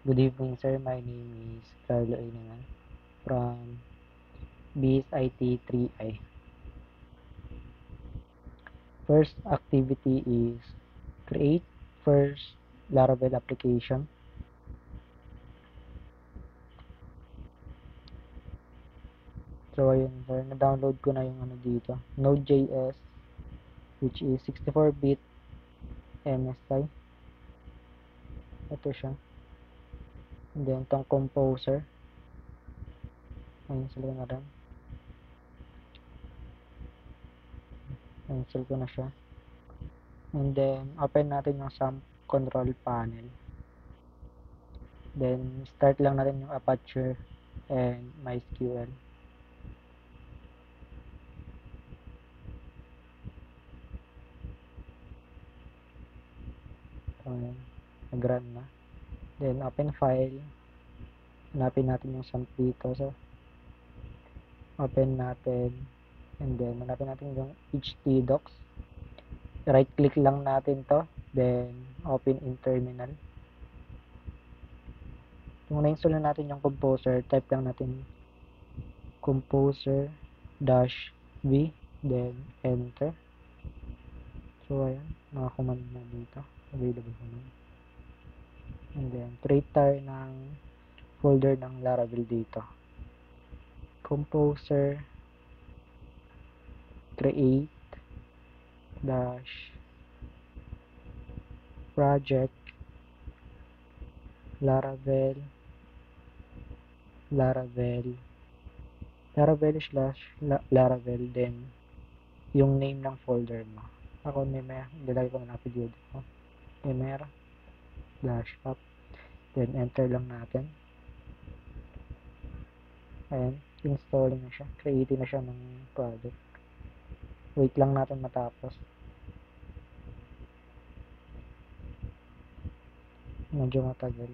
Good evening, sir. My name is Carlo Aynanan from BSIT 3I. First activity is create first Laravel application. So, ayun, sir. Na-download ko na yung ano dito. Node.js, which is 64-bit MSI. Ito siya. And then, itong Composer. Install ko na rin. Install ko na siya. And then, open natin yung SAMP control panel. Then, start lang natin yung Apache and MySQL. So, ayan. Nag-run na. Then, open file. Hanapin natin yung SAMP dito. So, open natin. And then, hanapin natin yung htdocs. Right-click lang natin to. Then, open in terminal. Kung na-install na natin yung Composer, type lang natin composer-v. Then, enter. So, ayan. Mga command na dito. Available command. And then, create tayo ng folder ng Laravel dito. Composer create dash project Laravel slash Laravel, then yung name ng folder mo. Ako Memer, nilagay ko na video dito. Memer dash up, then enter lang natin. Ayan, installing na siya. Creating na siya ng project. Wait lang natin matapos. Medyo matagal.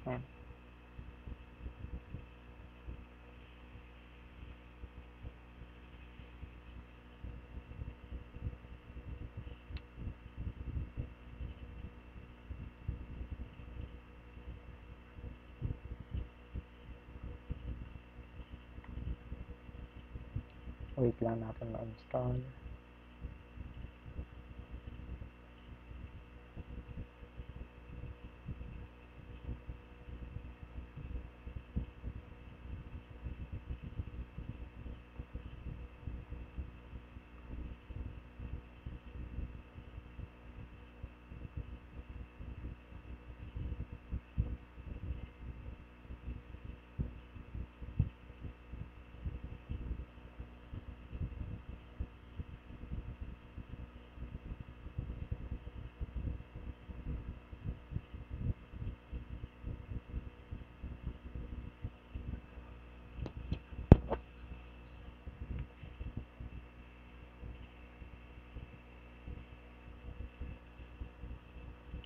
Ayan. Wait lang natin ma-install.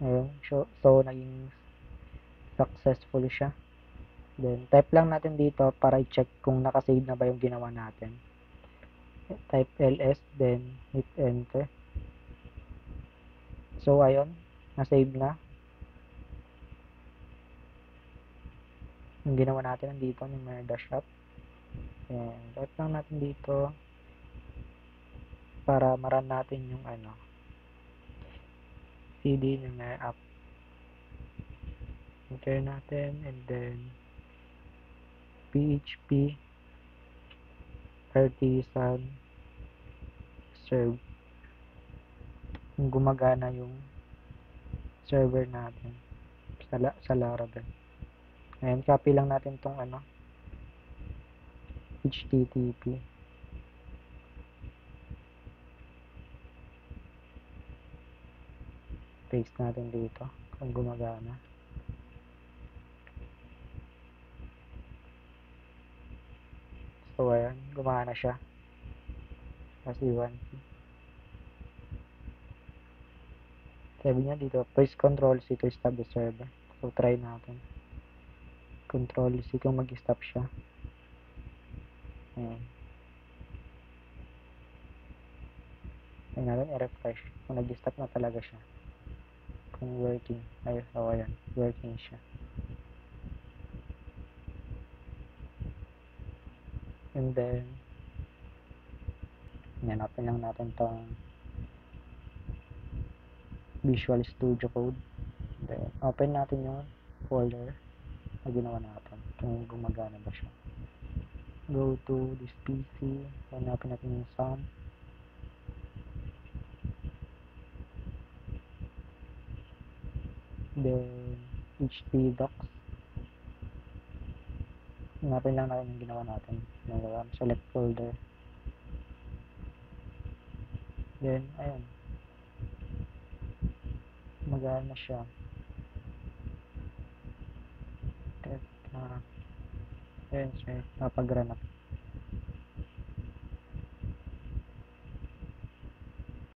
Ayun. So, naging successful siya. Then, type lang natin dito para i-check kung nakasave na ba yung ginawa natin. Type ls, then hit enter. So, ayun. Na-save na. Yung ginawa natin nandito, yung Merda Shop. And, type lang natin dito para maran natin yung cd ng app. Enter natin, and then PHP artisan serve. Kung gumagana yung server natin sa Laravel. Ayan, copy lang natin tong HTTP. Paste natin dito kung gumagana. So, ayan, gumana siya. Tapos iwan. Sabi niya dito, please control C to stop the server. So, try natin. Control C kung mag-stop siya. Ayan. Ayan natin, i-refresh. Kung nag-stop na talaga siya. Kung working. Ay, ayan. Working siya. And then, hanapin lang natin tong Visual Studio Code. Then, open natin yung folder na ginawa natin. Kung gumagana ba siya. Go to this PC. Hanapin natin yung sound. Then, htdocs. Hanapin lang natin yung ginawa natin. Select folder. Then, ayun. Magana siya. Ayun, napag-run up.